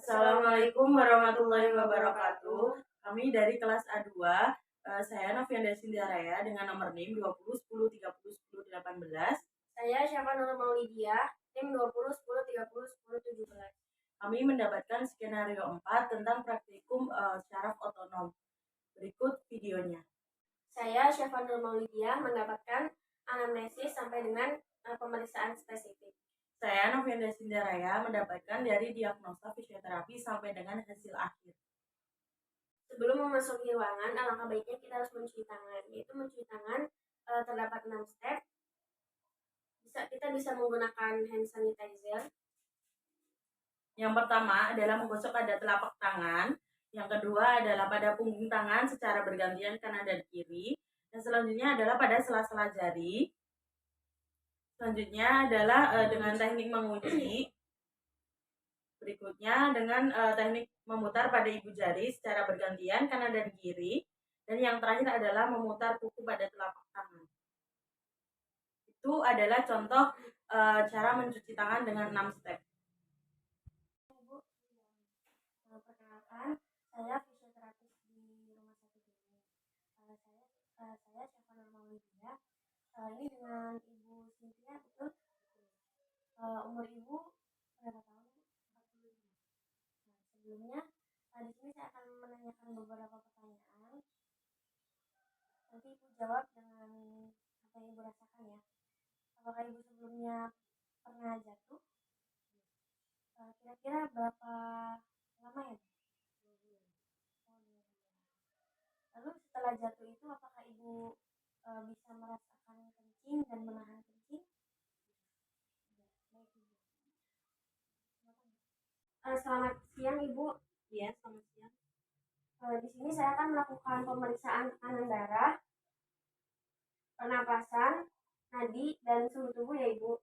Assalamualaikum warahmatullahi wabarakatuh. Kami dari kelas A2, saya Novianda Sindiaraya dengan nomor NIM 20 10 30 10 18. Saya Syafa Nurul Maulidia, NIM 20 10 30 10 17. Kami mendapatkan skenario 4 tentang praktikum syaraf otonom. Berikut videonya. Saya Syafa Nurul Maulidia mendapatkan anamnesis sampai dengan pemeriksaan spesifik. Saya Novianda Sindiaraya mendapatkan dari diagnosa fisioterapi sampai dengan hasil akhir. Sebelum memasuki ruangan, alangkah baiknya kita harus mencuci tangan. Yaitu mencuci tangan terdapat 6 step. Kita bisa menggunakan hand sanitizer. Yang pertama adalah menggosok pada telapak tangan. Yang kedua adalah pada punggung tangan secara bergantian kanan dan kiri. Dan selanjutnya adalah pada sela-sela jari. Selanjutnya adalah dengan teknik mengunci. Berikutnya dengan teknik memutar pada ibu jari secara bergantian kanan dan kiri. Dan yang terakhir adalah memutar kuku pada telapak tangan. Itu adalah contoh cara mencuci tangan dengan 6 step. Perkenalkan, saya fisioterapis di rumah sakit ini. Saya Syafa Nurul Maulidia. Ini dengan Ibu Cynthia, betul? Umur Ibu berapa tahun? 45. Nah, sebelumnya di sini saya akan menanyakan beberapa pertanyaan. Nanti Ibu jawab dengan apa yang Ibu rasakan ya. Apakah Ibu sebelumnya pernah jatuh? Kira-kira berapa lama ya? 2 bulan. Oh, 2 bulan. Lalu setelah jatuh itu apakah Ibu bisa merasakan kencing dan menahan kencing? Selamat siang Ibu. Iya, selamat siang. Di sini saya akan melakukan pemeriksaan tekanan darah, pernapasan, nadi, dan suhu tubuh ya Ibu.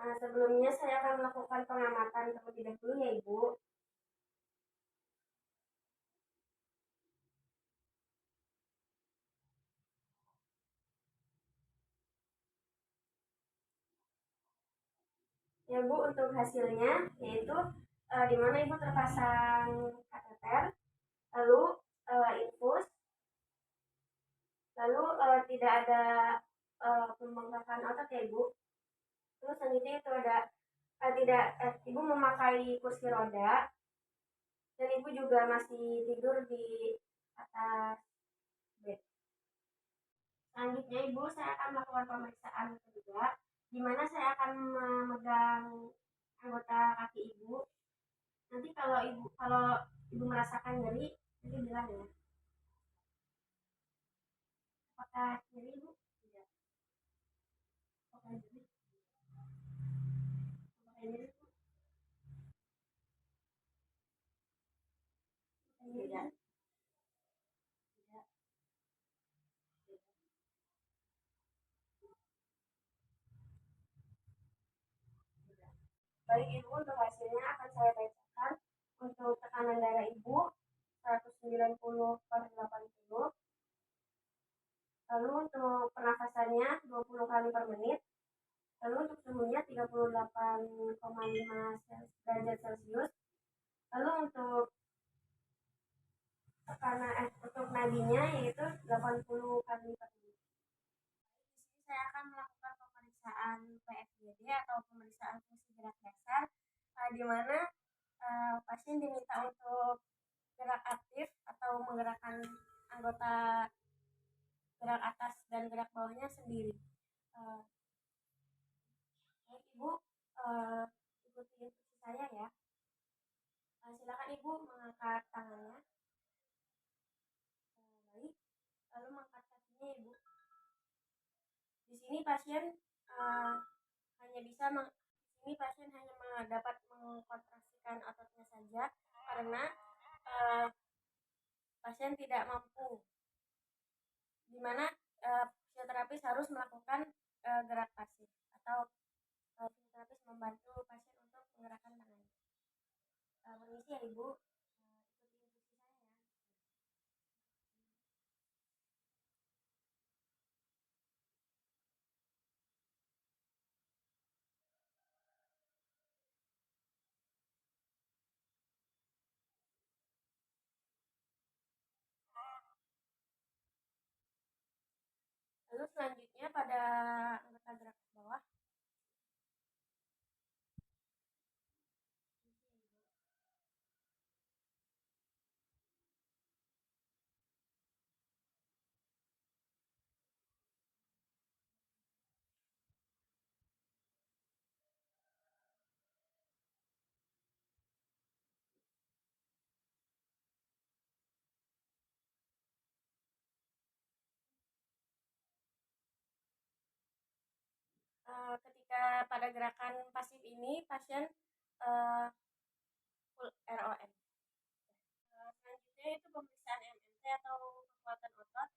Sebelumnya saya akan melakukan pengamatan terlebih dahulu ya Ibu. Ya Bu, untuk hasilnya yaitu di mana Ibu terpasang kateter, lalu infus, lalu tidak ada pembengkakan otot ya Ibu. Terus selanjutnya itu ada tidak Ibu memakai kursi roda dan Ibu juga masih tidur di atas bed. Selanjutnya Ibu, saya akan melakukan pemeriksaan kedua, di mana saya akan memegang anggota kaki Ibu. Nanti kalau Ibu merasakan nyeri, nanti bilang ya. Apakah nyeri Ibu? Tidak. Apakah nyeri? Apakah nyeri Ibu? Apakah nyeri? Tidak. Tidak. Baik Ibu, untuk hasilnya akan saya bacakan. Untuk tekanan darah Ibu 190 per 80. Lalu untuk pernafasannya 20 kali per menit. Lalu untuk suhunya 38,5 derajat Celcius. Lalu untuk untuk nadinya yaitu 80 kali per menit. Di sini saya akan melakukan pemeriksaan PFGD atau pemeriksaan fungsi gerak dasar, di mana pasien diminta untuk gerak aktif atau menggerakkan anggota gerak atas dan gerak bawahnya sendiri. Baik Ibu, ikuti instruksi saya ya. Silakan Ibu mengangkat tangannya. Baik, lalu mengangkat kakinya Ibu. Di sini pasien hanya bisa di sini pasien hanya dapat mengkontraksikan ototnya saja karena pasien tidak mampu, di mana fisioterapis harus melakukan gerak pasif atau fisioterapis membantu pasien untuk menggerakkan tangannya. Permisi ya Ibu, ikuti instruksi saya ya. Lalu selanjutnya pada anggota gerak bawah. Ketika pada gerakan pasif ini pasien full ROM. Selanjutnya itu pemeriksaan MMT atau kekuatan otot.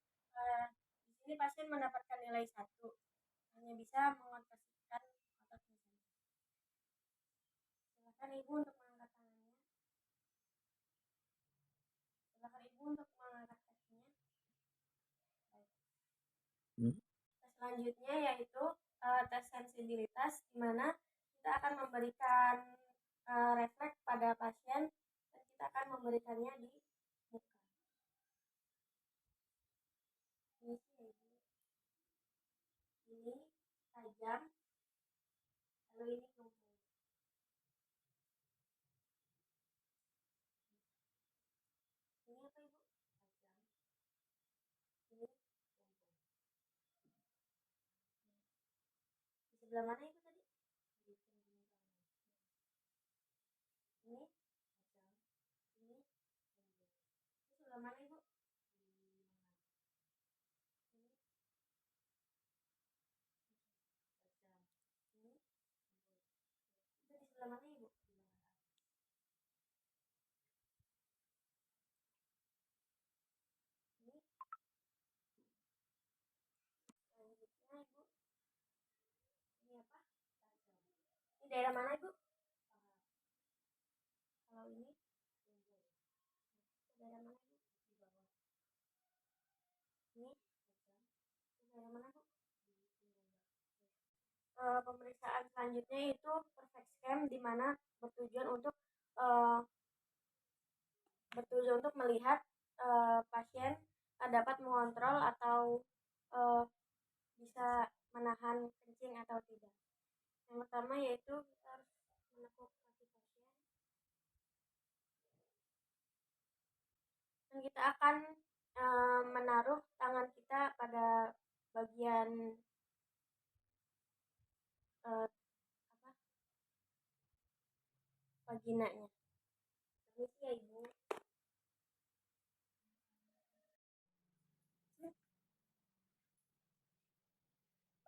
Di sini pasien mendapatkan nilai 1, hanya bisa mengontrasikan ototnya saja. Silakan Ibu untuk mengangkat tangannya. Silakan Ibu untuk mengangkat kakinya. Baik. Tes selanjutnya yaitu tes sensibilitas, di mana kita akan memberikan refleks pada pasien dan kita akan memberikannya di muka. Ini tajam, lalu ini tumpul. Ini apa Ibu? Tajam. Ini tumpul. Di sebelah mana Ibu tadi? Di punggung kanan. Ini tajam. Ini tumpul. Di sebelah mana Ibu? Di lengan. Ini tajam. Ini tumpul. Itu di sebelah mana Ibu? Di lengan atas. Ini selanjutnya Ibu. Ini apa? Tajam. Di daerah mana Ibu? Kalau ini di daerah mana Ibu? Ini di daerah mana Bu? Pemeriksaan selanjutnya itu perfect scan di mana bertujuan untuk uh, melihat pasien dapat mengontrol atau uh, bisa menahan kencing atau tidak. Yang pertama yaitu kita harus menekuk kaki pasien dan kita akan menaruh tangan kita pada bagian apa vaginanya. Permisi ya Ibu.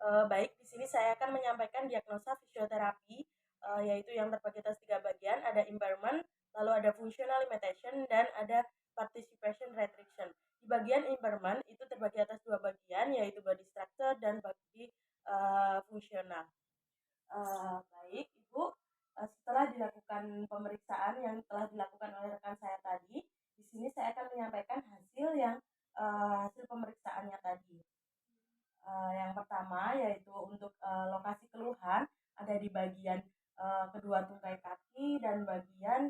Baik, di sini saya akan menyampaikan diagnosa fisioterapi, yaitu yang terbagi atas 3 bagian, ada impairment, lalu ada functional limitation, dan ada participation restriction. Di bagian impairment itu terbagi atas 2 bagian, yaitu body structure dan body fungsional. Baik, Ibu, setelah dilakukan pemeriksaan yang telah dilakukan oleh rekan saya tadi, di sini saya akan menyampaikan hasil pemeriksaannya tadi. Yang pertama yaitu untuk lokasi keluhan ada di bagian kedua tungkai kaki dan bagian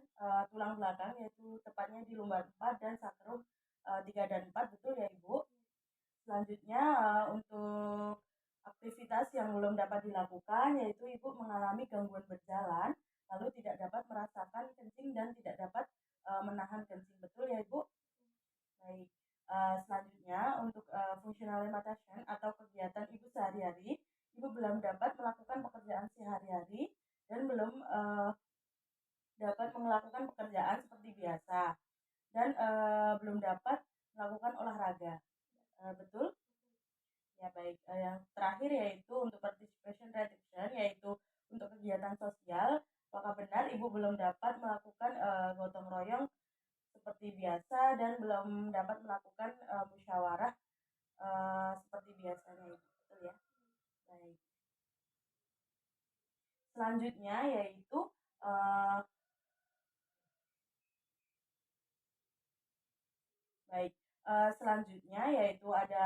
tulang belakang, yaitu tepatnya di lumbar 4 dan sakrum 3 dan 4, betul ya Ibu? Selanjutnya untuk aktivitas yang belum dapat dilakukan yaitu Ibu mengalami gangguan berjalan, lalu tidak dapat merasakan kencing dan tidak dapat menahan kencing, betul ya Ibu? Baik. Selanjutnya untuk functional limitation atau kegiatan Ibu sehari-hari, Ibu belum dapat melakukan pekerjaan sehari-hari dan belum dapat melakukan pekerjaan seperti biasa dan belum dapat melakukan olahraga. Betul? Ya baik. Yang terakhir yaitu untuk participation restriction, yaitu untuk kegiatan sosial. Apakah benar Ibu belum dapat melakukan gotong royong seperti biasa dan belum dapat melakukan musyawarah seperti biasanya, betul ya? Baik. Selanjutnya yaitu baik. Selanjutnya yaitu ada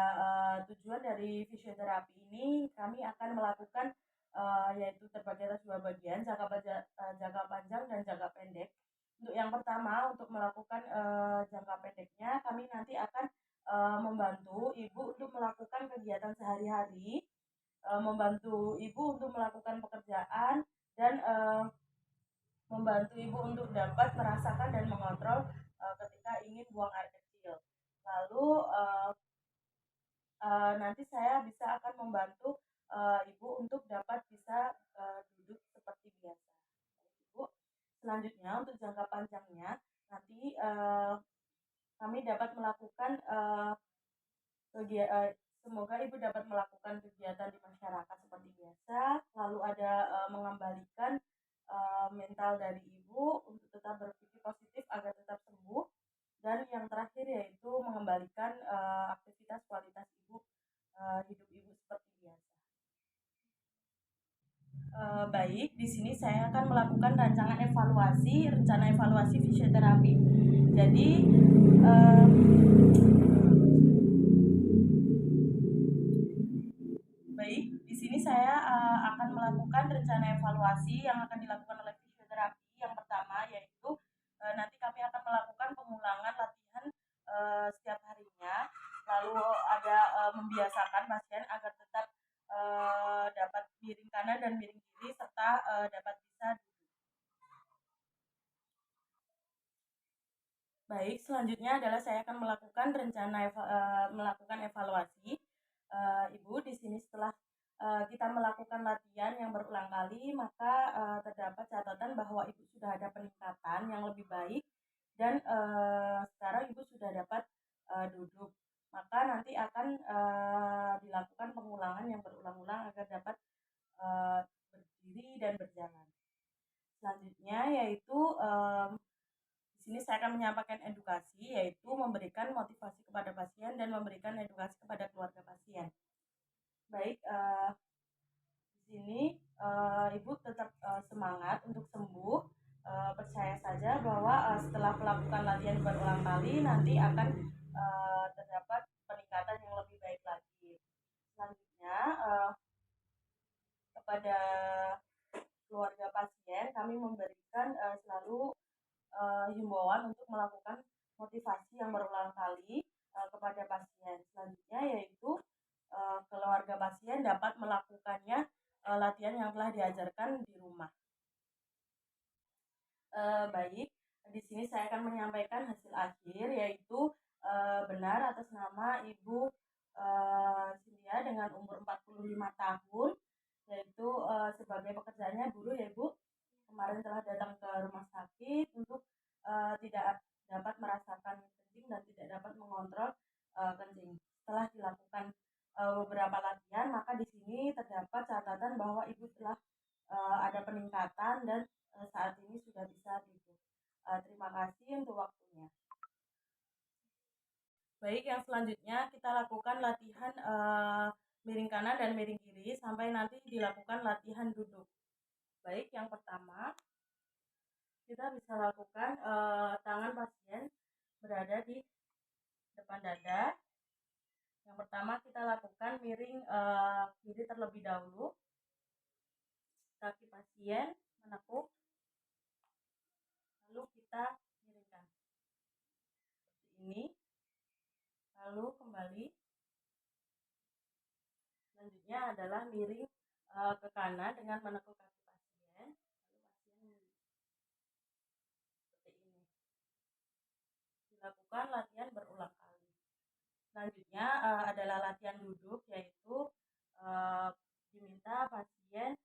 tujuan dari fisioterapi ini, kami akan melakukan yaitu terbagi atas 2 bagian, jangka panjang dan jangka pendek. Untuk yang pertama, untuk melakukan jangka pendeknya, kami nanti akan membantu Ibu untuk melakukan kegiatan sehari-hari, membantu Ibu untuk melakukan pekerjaan, dan membantu Ibu untuk dapat merasakan dan mengontrol ketika ingin buang air kecil. Lalu nanti saya bisa akan membantu Ibu untuk dapat bisa duduk seperti biasa. Ibu, selanjutnya untuk jangka panjangnya nanti kami dapat melakukan semoga Ibu dapat melakukan kegiatan di masyarakat seperti biasa, lalu ada mengembalikan mental dari Ibu untuk tetap berpikir positif agar tetap sembuh, dan yang terakhir yaitu mengembalikan aktivitas kualitas Ibu, hidup Ibu seperti biasa. Baik, di sini saya akan melakukan rencana evaluasi fisioterapi. Jadi baik, di sini saya akan melakukan rencana evaluasi yang akan dilakukan oleh fisioterapi. Yang pertama yaitu nanti kami akan melakukan pengulangan latihan setiap harinya, lalu ada membiasakan pasien agar tetap dapat miring kanan dan miring kiri serta dapat bisa duduk. Baik, selanjutnya adalah saya akan melakukan melakukan evaluasi. Ibu, di sini setelah kita melakukan latihan yang berulang kali, maka terdapat catatan bahwa Ibu sudah ada peningkatan yang lebih baik dan sekarang Ibu sudah dapat duduk. Maka nanti akan dilakukan pengulangan yang berulang-ulang agar dapat berdiri dan berjalan. Selanjutnya yaitu di sini saya akan menyampaikan edukasi, yaitu memberikan motivasi kepada pasien dan memberikan edukasi kepada keluarga pasien. Baik, di sini Ibu tetap semangat untuk sembuh. Percaya saja bahwa setelah melakukan latihan berulang kali nanti akan terdapat peningkatan yang lebih baik lagi. Selanjutnya kepada keluarga pasien kami memberikan selalu himbauan untuk melakukan motivasi yang berulang kali kepada pasien. Selanjutnya yaitu keluarga pasien dapat melakukannya latihan yang telah diajarkan di rumah. Baik, di sini saya akan menyampaikan hasil akhir yaitu benar atas nama Ibu Cynthia dengan umur 45 tahun, yaitu sebagai pekerjaannya buruh ya Ibu. Kemarin telah datang ke rumah sakit untuk tidak dapat merasakan kencing dan tidak dapat mengontrol kencing. Setelah dilakukan beberapa latihan, maka di sini terdapat catatan bahwa Ibu telah ada peningkatan dan saat ini sudah bisa duduk. Terima kasih untuk waktunya. Baik, yang selanjutnya kita lakukan latihan miring kanan dan miring kiri sampai nanti dilakukan latihan duduk. Baik, yang pertama kita bisa lakukan tangan pasien berada di depan dada. Yang pertama kita lakukan miring kiri terlebih dahulu. Kaki pasien menekuk, lalu kita miringkan seperti ini, lalu kembali. Selanjutnya adalah miring ke kanan dengan menekuk kaki pasien, lalu pasien miring seperti ini. Dilakukan latihan berulang kali. Selanjutnya adalah latihan duduk, yaitu diminta pasien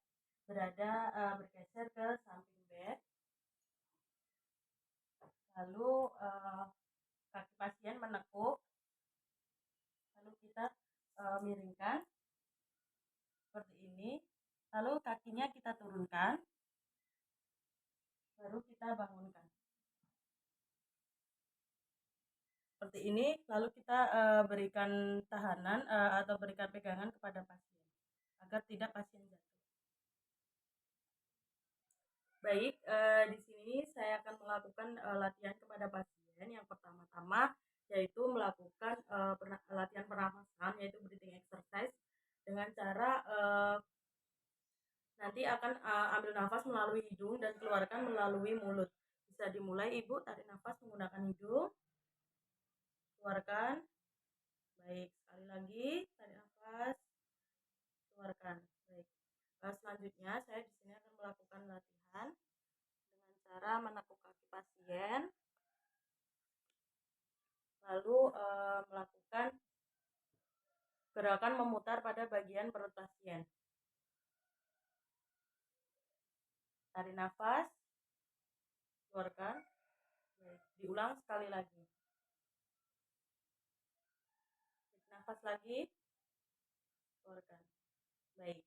berada bergeser ke samping bed, lalu kaki pasien menekuk, lalu kita miringkan seperti ini, lalu kakinya kita turunkan, baru kita bangunkan seperti ini, lalu kita berikan tahanan atau berikan pegangan kepada pasien agar tidak pasien jatuh. Baik, di sini saya akan melakukan latihan kepada pasien. Yang pertama-tama yaitu melakukan latihan pernafasan, yaitu breathing exercise dengan cara nanti akan ambil nafas melalui hidung dan keluarkan melalui mulut. Bisa dimulai Ibu, tarik nafas menggunakan hidung, keluarkan. Baik, sekali lagi tarik nafas, keluarkan. Baik. Selanjutnya saya di sini akan melakukan latihan dengan cara menekuk kaki pasien, lalu melakukan gerakan memutar pada bagian perut pasien. Tarik nafas, keluarkan. Baik. Diulang sekali lagi. Tarik nafas lagi, keluarkan. Baik.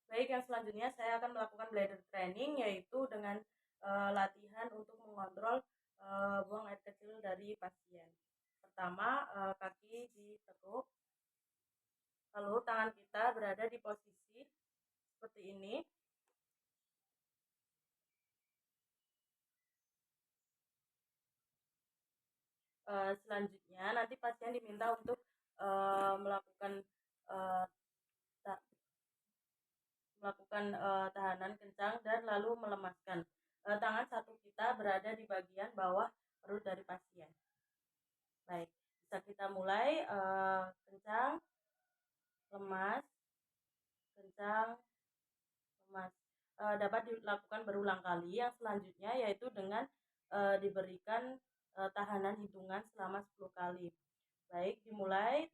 Baik, yang selanjutnya saya akan melakukan bladder training, yaitu dengan latihan untuk mengontrol buang air kecil dari pasien. Pertama, kaki ditekuk, lalu tangan kita berada di posisi seperti ini. Selanjutnya nanti pasien diminta untuk melakukan tahanan kencang dan lalu melemaskan. Tangan satu kita berada di bagian bawah perut dari pasien. Baik, bisa kita mulai kencang, lemas, kencang, lemas. Dapat dilakukan berulang kali. Yang selanjutnya yaitu dengan diberikan tahanan hitungan selama 10 kali. Baik, dimulai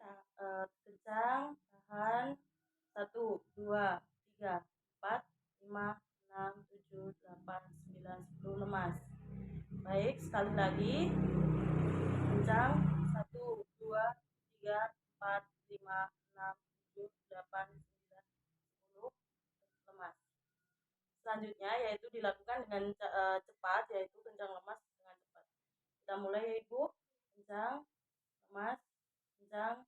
kencang, tahan 1, 2, 3, 4, 5, 6, 7, 8, 9, 10, lemas. Baik, sekali lagi kencang 1, 2, 3, 4, 5, 6, 7, 8, 9, 10, lemas. Selanjutnya yaitu dilakukan dengan cepat, yaitu kencang lemas dengan cepat. Kita mulai ya Ibu, kencang, lemas, kencang,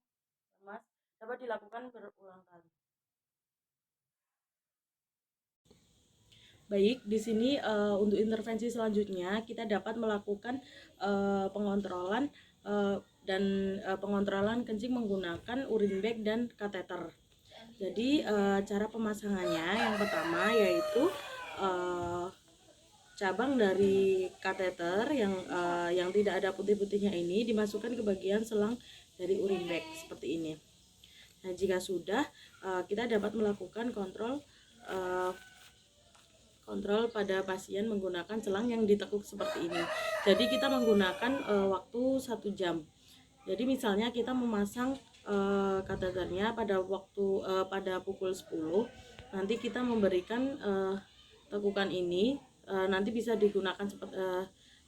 lemas. Dapat dilakukan berulang kali. Baik, di sini untuk intervensi selanjutnya kita dapat melakukan pengontrolan dan pengontrolan kencing menggunakan urine bag dan kateter. Jadi cara pemasangannya yang pertama yaitu cabang dari kateter yang tidak ada putih-putihnya ini dimasukkan ke bagian selang dari urine bag seperti ini. Nah, jika sudah kita dapat melakukan kontrol pada pasien menggunakan selang yang ditekuk seperti ini. Jadi kita menggunakan waktu 1 jam. Jadi misalnya kita memasang kateternya pada pukul 10, nanti kita memberikan tekukan ini nanti bisa digunakan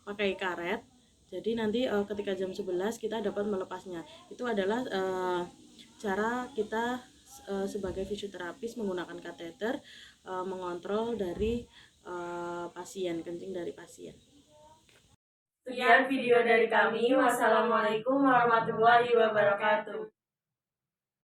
pakai karet. Jadi nanti ketika jam 11 kita dapat melepasnya. Itu adalah cara kita sebagai fisioterapis menggunakan kateter mengontrol dari pasien, kencing dari pasien. Sekian video dari kami. Wassalamualaikum warahmatullahi wabarakatuh.